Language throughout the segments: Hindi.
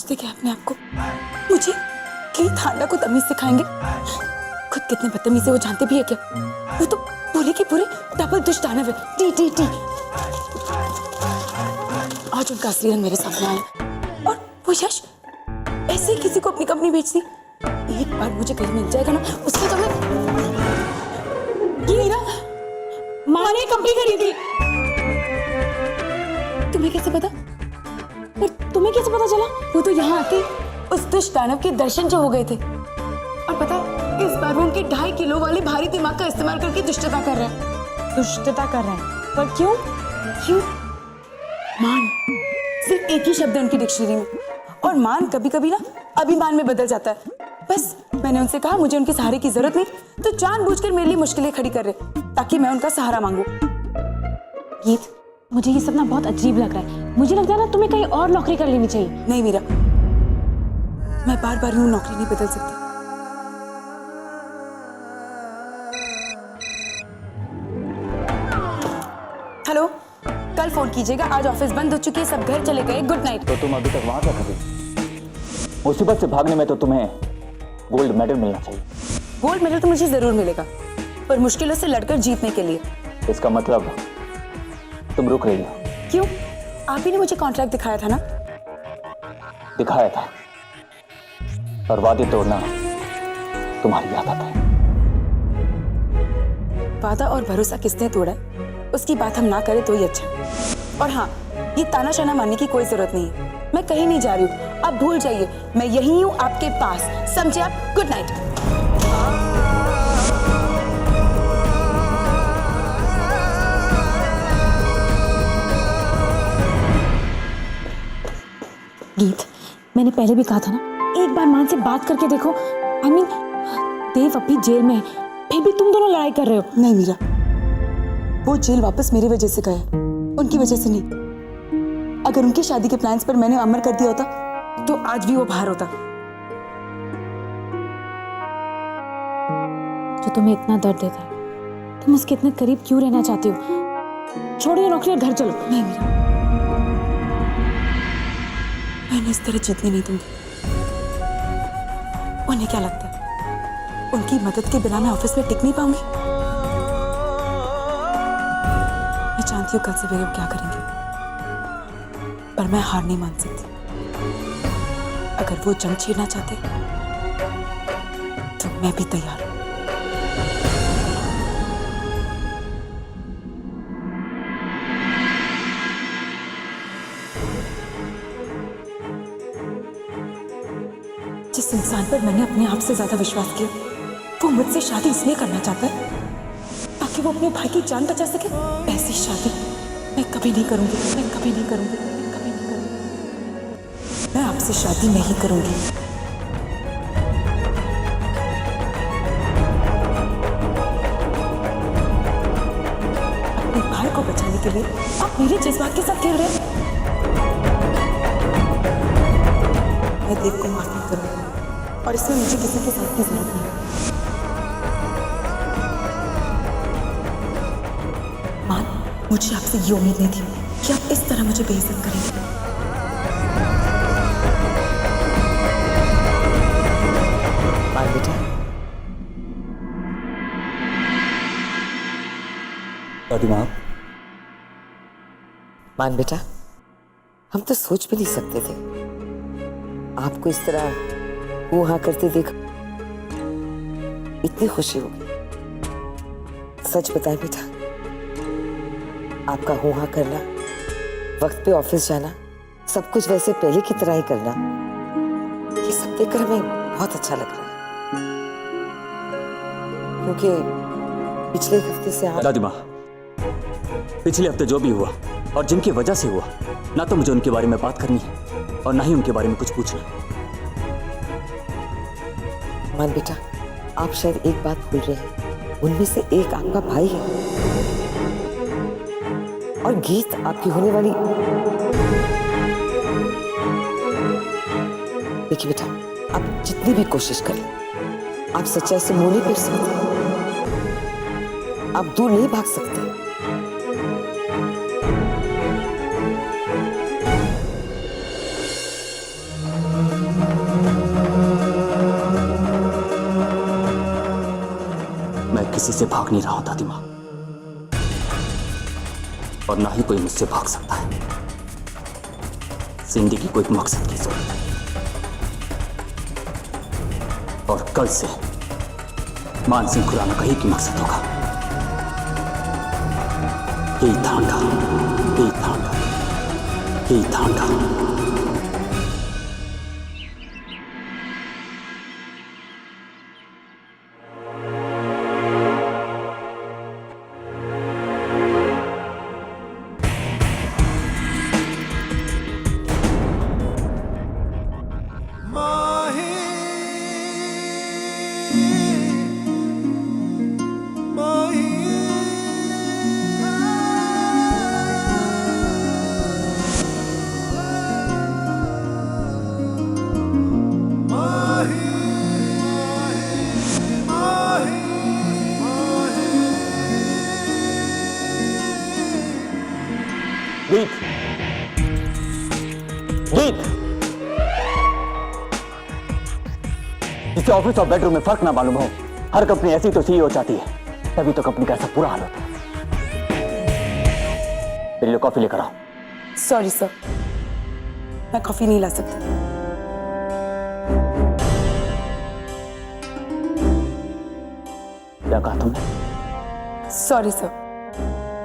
समझते क्या अपने आप को? मुझे कि थाना को तमीज सिखाएंगे? खुद कितने बदतमीज है वो जानते भी है क्या? वो तो पूरे के पूरे डबल दुष्ट दानव है। T T T. आज उनका असली रंग मेरे सामने आया और वो यश ऐसे ही किसी को अपनी कंपनी बेच दी। एक बार मुझे कहीं मिल जाएगा ना, उसके तो मैं ये हीरा माँ ने कंपनी खरीदी। तुम्हें कैसे पता? पर तुम्हें कैसे पता चला? वो तो यहाँ आके उस दुष्ट दानव के दर्शन जो हो गए थे। और पता है, इस बार वो उनके 2.5 किलो वाले भारी दिमाग का इस्तेमाल करके दुष्टता कर रहा है। दुष्टता कर रहा है? पर क्यों? क्यों? मान सिर्फ एक ही शब्द है उनकी डिक्शनरी में, और मान कभी कभी ना अभिमान में बदल जाता है। बस मैंने उनसे कहा मुझे उनके सहारे की जरूरत नहीं, तो जानबूझकर मेरे लिए मुश्किलें खड़ी कर रहे ताकि मैं उनका सहारा मांगू। गीत, मुझे ये सब ना बहुत अजीब लग रहा है। मुझे लगता है ना तुम्हें कहीं और नौकरी कर लेनी चाहिए। नहीं मीरा, मैं बार बार यूं नौकरी नहीं बदल सकती। हेलो, कल फोन कीजिएगा, आज ऑफिस बंद हो चुकी है, सब घर चले गए, गुड नाइट। तो तुम अभी तक वहां क्या कर रही? मुसीबत से भागने में तो तुम्हें गोल्ड मेडल मिलना चाहिए। गोल्ड मेडल तो मुझे जरूर मिलेगा, पर मुश्किलों से लड़कर जीतने के लिए। इसका मतलब तुम रुक रही हो? क्यों? आप ही ने मुझे कॉन्ट्रैक्ट दिखाया था ना? दिखाया था, और वादे तोड़ना तुम्हारी आदत है। वादा और भरोसा किसने तोड़ा है, उसकी बात हम ना करें तो ही अच्छा। और हाँ, ये तानाशाना मानने की कोई जरूरत नहीं है। मैं कहीं नहीं जा रही हूँ, आप भूल जाइए, मैं यहीं हूँ आपके पास, समझे आप? Good night. गीत, मैंने पहले भी कहा था ना, एक बार मान से बात करके देखो। I mean, देव अभी जेल में है, फिर भी तुम दोनों लड़ाई कर रहे हो। नहीं मीरा, वो जेल वापस मेरी वजह से गया, उनकी वजह से नहीं। अगर उनकी शादी के प्लान्स पर मैंने अमल कर दिया होता तो आज भी वो बाहर होता। जो तुम्हें इतना दर्द देता है, तुम उसके इतने करीब क्यों रहना चाहती हो? छोड़ो ये नौकरी और घर चलो। नहीं मीरा, मैंने इस तरह जीतने नहीं दूंगी। उन्हें क्या लगता है उनकी मदद के बिना मैं ऑफिस में टिक नहीं पाऊंगी? मैं जानती हूँ कल सवेरे वो क्या करेंगे, पर मैं हार नहीं मान सकती। अगर वो जंग छेड़ना चाहते तो मैं भी तैयार हूं। जिस इंसान पर मैंने अपने आप से ज्यादा विश्वास किया, वो मुझसे शादी इसलिए करना चाहता है ताकि वो अपने भाई की जान बचा सके। ऐसी शादी मैं कभी नहीं करूंगी, मैं कभी नहीं करूंगी, मैं कभी नहीं करूंगी। मैं आपसे शादी नहीं करूंगी। अपने भाई को बचाने के लिए आप मेरे जज्बात के साथ खेल रहे हैं। मैं देव को माफ नहीं करूंगी, और इसमें मुझे किसी के साथ की जरूरत नहीं है। मान, मुझे आपसे ये उम्मीद नहीं थी कि आप इस तरह मुझे बेइज्जत करेंगे। मान बेटा, दादी माँ, मान बेटा, हम तो सोच भी नहीं सकते थे आपको इस तरह वो हाँ करते देख इतनी खुशी होगी। सच बताए बेटा, आपका हो हाँ करना, वक्त पे ऑफिस जाना, सब कुछ वैसे पहले की तरह ही करना, ये सब देखकर हमें बहुत अच्छा लग रहा है। क्योंकि पिछले एक हफ्ते से आप दादी माँ, पिछले हफ्ते जो भी हुआ और जिनकी वजह से हुआ, ना तो मुझे उनके बारे में बात करनी है और ना ही उनके बारे में कुछ पूछना। मान बेटा, आप शायद एक बात भूल रहे हैं, उनमें से एक आपका भाई है और गीत आपकी होने वाली। देखिए बेटा, आप जितनी भी कोशिश कर लें, आप सच्चाई से मुंह नहीं फेर सकते, आप दूर नहीं भाग सकते। मैं किसी से भाग नहीं रहा हूं दादी माँ, और ना ही कोई मुझसे भाग सकता है। जिंदगी को एक मकसद की जरूरत है, और कल से मान सिंह खुराना का एक ही मकसद होगा, यही थांडा, यही थांडा, यही थांडा। गीत, गीत, जिसे ऑफिस और बेडरूम में फर्क ना मालूम हो, हर कंपनी ऐसी तो सीईओ चाहती है, तभी तो कंपनी का ऐसा बुरा हाल होता है। मेरे लिए कॉफी लेकर आओ। सॉरी सर, मैं कॉफी नहीं ला सकती। क्या कहा तुमने? सॉरी सर,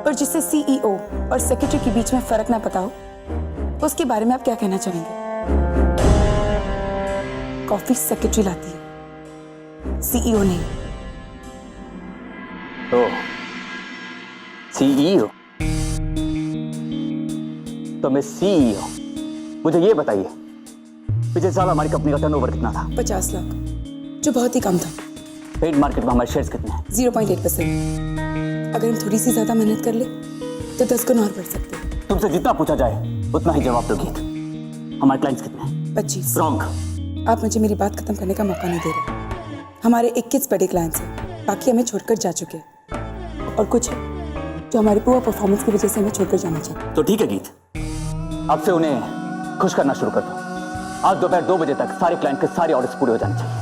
पर जिससे सीईओ और सेक्रेटरी के बीच में फर्क ना पता हो, उसके बारे में आप क्या कहना चाहेंगे? कॉफी सेक्रेटरी लाती है, सीईओ नहीं। ओ, सीईओ? तो मैं सीईओ। मुझे ये बताइए, पिछले साल हमारी कंपनी का टर्नओवर कितना था? 50 लाख, जो बहुत ही कम था। पेड मार्केट में हमारे शेयर्स कितने हैं? 0.8%। अगर हम थोड़ी सी ज्यादा मेहनत कर ले तो 10 गुना और बढ़ सकते हैं। तुमसे जितना पूछा जाए उतना ही जवाब दो गीत। हमारे क्लाइंट्स कितने हैं? 25। रॉन्ग। आप मुझे मेरी बात खत्म करने का मौका नहीं दे रहे। हमारे 21 बड़े क्लाइंट्स हैं, बाकी हमें छोड़कर जा चुके हैं, और कुछ है जो हमारी पुअर परफॉर्मेंस की वजह से हमें छोड़कर जाना चाहते हैं। तो ठीक है गीत, अब से उन्हें खुश करना शुरू कर दो। आज दोपहर 2 बजे तक सारे क्लाइंट के सारे ऑर्डर्स पूरे हो जाने चाहिए।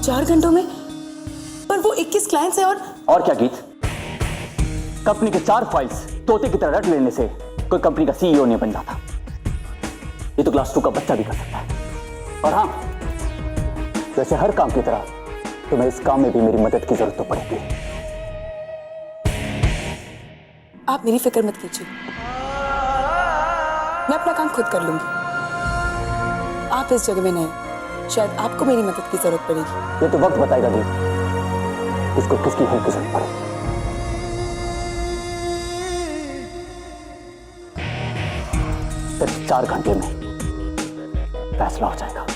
4 घंटों में? पर वो 21 क्लाइंट्स हैं। और क्या गीत? कंपनी के 4 फाइल्स तोते की तरह रट लेने से कोई कंपनी का सीईओ नहीं बन जाता। ये तो क्लास 2 का बच्चा भी कर सकता है। और हाँ, वैसे हर काम की तरह तुम्हें इस काम में भी मेरी मदद की जरूरत तो पड़ेगी। आप मेरी फिक्र मत कीजिए, मैं अपना काम खुद कर लूंगी। आप इस जगह में नए, शायद आपको मेरी मदद की जरूरत पड़ेगी। ये तो वक्त बताएगा गीत, इसको किसकी हेल्प की जरूरत पड़े। सिर्फ 4 घंटे में फैसला हो जाएगा।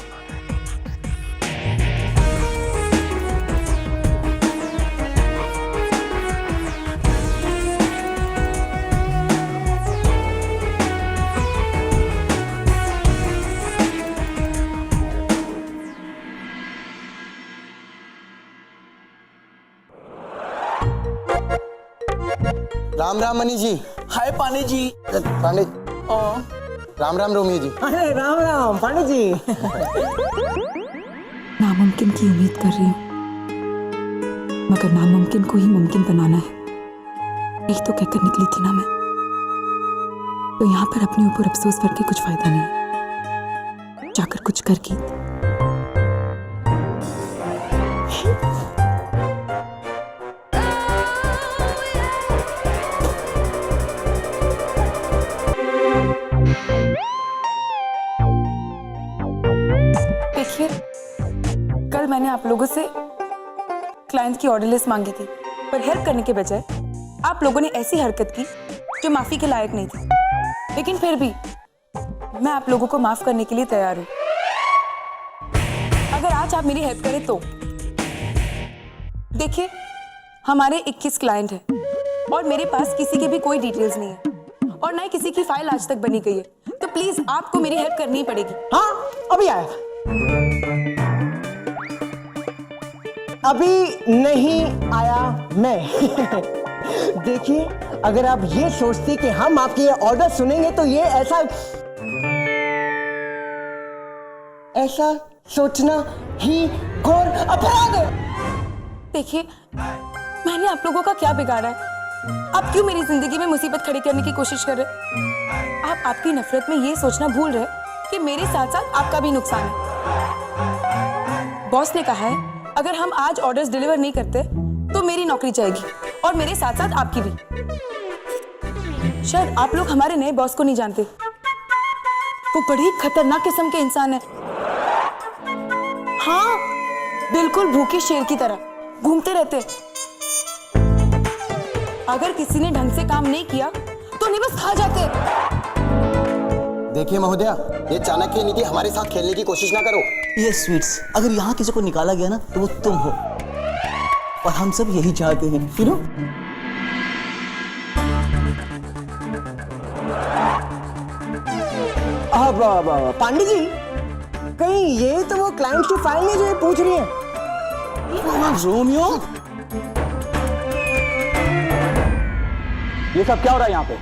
राम राम मनी जी। हाय पानी जी। पांडे। राम राम रोमी जी। अरे राम राम पानी जी। नामुमकिन की उम्मीद कर रही हूँ, मगर नामुमकिन को ही मुमकिन बनाना है, यही तो कहकर निकली थी ना मैं। तो यहाँ पर अपने ऊपर अफसोस करके कुछ फायदा नहीं है, जाकर कुछ कर गीत। देखिए, कल मैंने आप लोगों से क्लाइंट की ऑर्डर लिस्ट मांगी थी, पर हेल्प करने के बजाय आप लोगों ने ऐसी हरकत की जो माफी के लायक नहीं थी। लेकिन फिर भी मैं आप लोगों को माफ करने के लिए तैयार हूं, अगर आज आप मेरी हेल्प करें तो। देखिए, हमारे 21 क्लाइंट हैं और मेरे पास किसी की भी कोई डिटेल्स नहीं है, और ना ही किसी की फाइल आज तक बनी गई है। तो प्लीज आपको मेरी हेल्प करनी ही पड़ेगी। हाँ, अभी आया। अभी नहीं आया मैं। देखिए, अगर आप ये सोचते कि हम आपके ये ऑर्डर सुनेंगे तो ये ऐसा सोचना ही घोर अपराध है। देखिए, मैंने आप लोगों का क्या बिगाड़ा है? आप क्यों मेरी जिंदगी में मुसीबत खड़ी करने की कोशिश कर रहे? आप आपकी नफरत में ये सोचना भूल रहे कि मेरे साथ साथ आपका भी नुकसान है। बॉस ने कहा है अगर हम आज ऑर्डर्स डिलीवर नहीं करते तो मेरी नौकरी जाएगी और मेरे साथ साथ आपकी भी। शायद आप लोग हमारे नए बॉस को नहीं जानते, वो बड़ी खतरनाक किस्म के इंसान है। हाँ, बिल्कुल भूखे शेर की तरह घूमते रहते। अगर किसी ने ढंग से काम नहीं किया तो नहीं बस खा जाते। देखिए महोदया, ये चाणक्य नीति हमारे साथ खेलने की कोशिश ना करो। ये स्वीट्स, अगर यहाँ किसी को निकाला गया ना तो वो तुम हो, और हम सब यही चाहते हैं, यू नो। अब पांडे जी, कहीं ये तो वो क्लाइंट की फाइल है जो ये पूछ रही है? रोमियो, ये सब क्या हो रहा है यहाँ पे?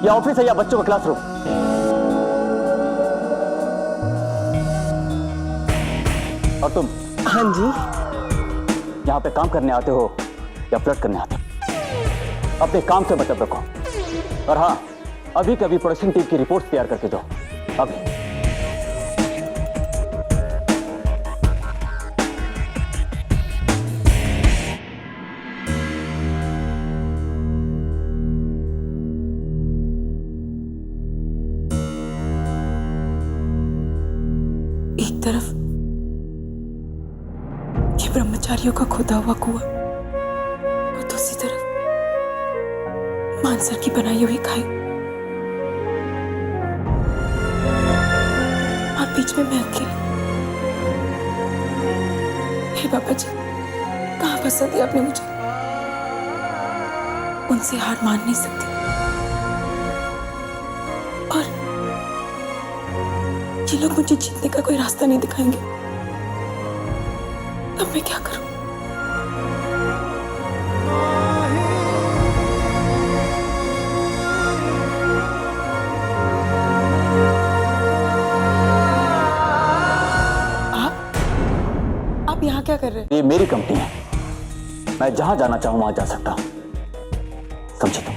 ये ऑफिस है या बच्चों का क्लासरूम? और तुम हाँ जी। यहाँ पे काम करने आते हो या फ्लर्ट करने आते हो? अपने काम से मतलब रखो। और हाँ, अभी कभी प्रोडक्शन टीम की रिपोर्ट्स तैयार करके दो, अभी। एक तरफ ये ब्रह्मचारियों का खोदा हुआ कुआं और दूसरी तरफ मानसर की बनाई हुई खाई, और बीच में मैं अकेली। हे बाबा जी, कहाँ फंसा दिया आपने मुझे? उनसे हार मान नहीं सकती, और ये लोग मुझे जीतने का कोई रास्ता नहीं दिखाएंगे। अब मैं क्या करूं? आप यहाँ क्या कर रहे हैं? ये मेरी कंपनी है, मैं जहां जाना चाहूं वहां जा सकता हूं, समझे तुम?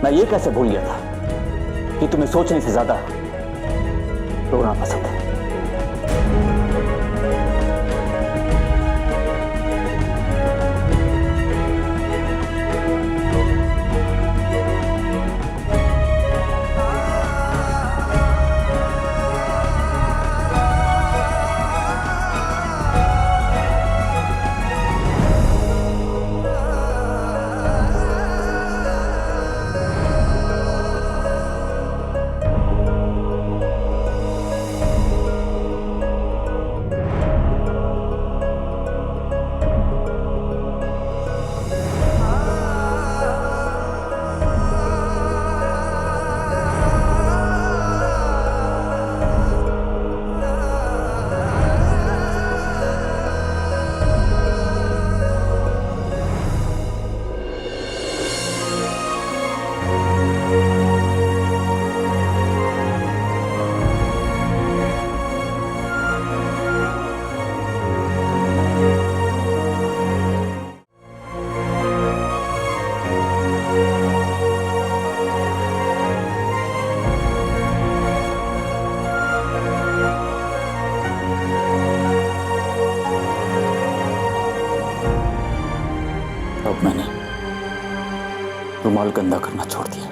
मैं ये कैसे भूल गया था कि तुम्हें सोचने से ज्यादा रोना पसंद है। अब मैंने रुमाल गंदा करना छोड़ दिया।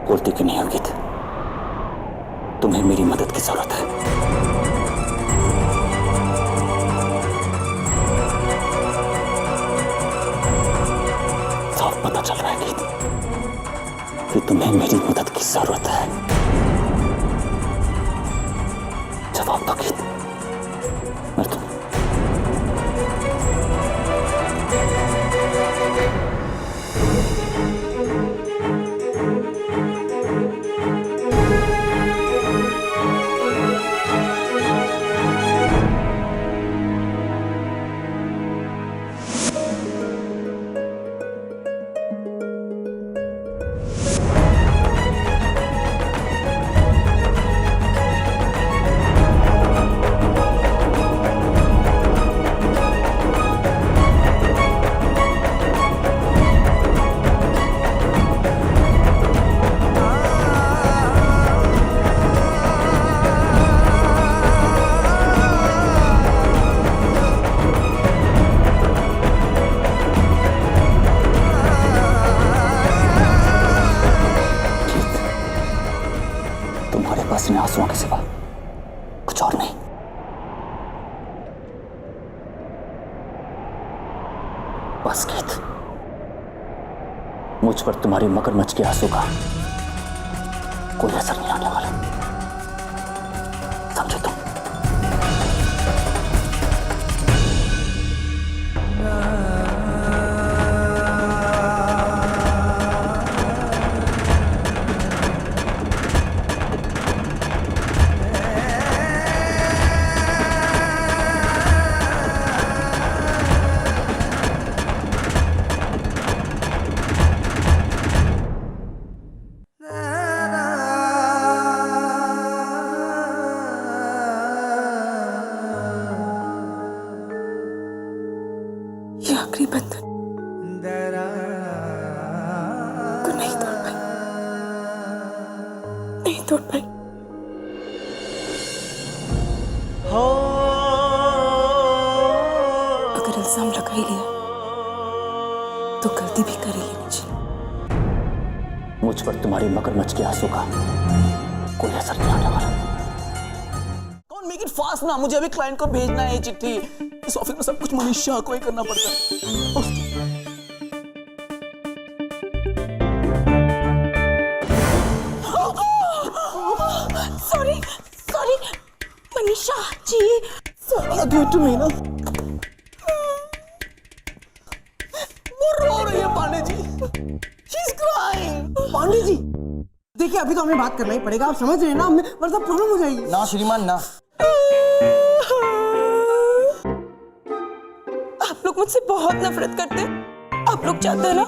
बोलती क्यों नहीं हो गीत? तुम्हें मेरी मदद की जरूरत है। साफ पता चल रहा है गीत कि तुम्हें मेरी मदद की जरूरत है। जवाब दो गीत। मैं तुम इन आंसुओं के सिवा कुछ और नहीं। बस गीत, मुझ पर तुम्हारी मगरमच्छ के आंसू का कोई असर नहीं आने वाला, समझे तुम? ये आखिरी बंधन को नहीं तोड़ पाई, नहीं तोड़ पाई। अगर इल्जाम लगा ही लिया तो गलती भी कर ही लेनी चाहिए। मुझ पर तुम्हारी मगरमच्छ के आंसू का कोई असर नहीं आने वाला। कौन मेक इट फास्ट ना, मुझे अभी क्लाइंट को भेजना है चिट्ठी। इस ऑफिस में सब कुछ मनीषा को ही करना पड़ता है। Sorry sorry Manisha ji, give it to me ना। वो रो रही है Pandey ji, she is crying. Pandey ji देखिए, अभी तो हमें बात करना ही पड़ेगा, आप समझ रहे हैं ना, हमें वरना प्रॉब्लम हो जाएगी। ना श्रीमान ना। आप लोग मुझसे बहुत नफरत करते हैं। आप लोग चाहते हैं ना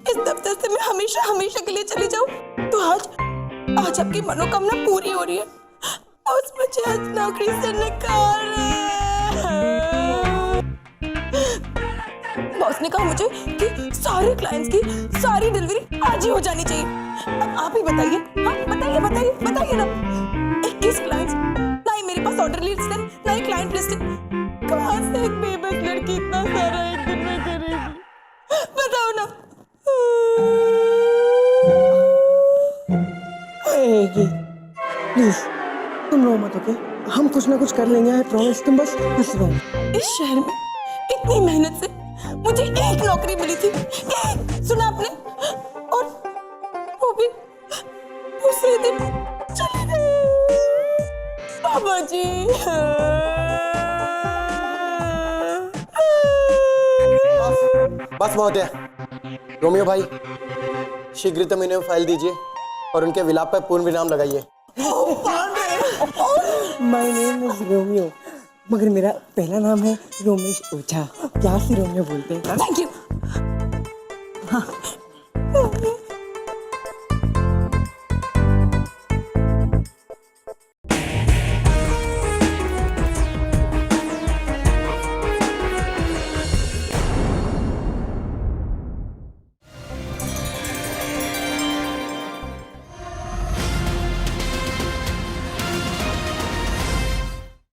इस दफ्तर से मैं हमेशा हमेशा के लिए चली जाऊं, तो आज आपकी मनोकामना पूरी हो रही है। बॉस मुझे आज नौकरी से निकाल रहे हैं। बॉस ने कहा मुझे कि सारे क्लाइंट्स की सारी डिलीवरी आज ही हो जानी चाहिए। अब आप ही बताइए, हाँ बताइए ना। 21 क्लाइंट्स, ना ही मेरे पास ऑर्डर लिस्ट है, ना ही क्लाइंट लिस्ट है। कहाँ से एक बेबस लड़की इतना सारा एक दिन में करेगी, बताओ ना। प्लीज तुम रो मत, ओके? हम कुछ ना कुछ कर लेंगे, आई प्रॉमिस। तुम बस खुश रहो। इस शहर में इतनी मेहनत से मुझे एक नौकरी मिली थी, एक, सुना आपने? और वो भी दूसरे दिन चले गए बाबा जी। बस बहुत है। रोमियो भाई, शीघ्रतम इन्हें फाइल दीजिए और उनके विलाप पर पूर्ण विराम लगाइए। माय नेम इज रोमियो, मगर मेरा पहला नाम है रोमेश ओझा। प्यार से रोमियो बोलते हैं। Thank you. हाँ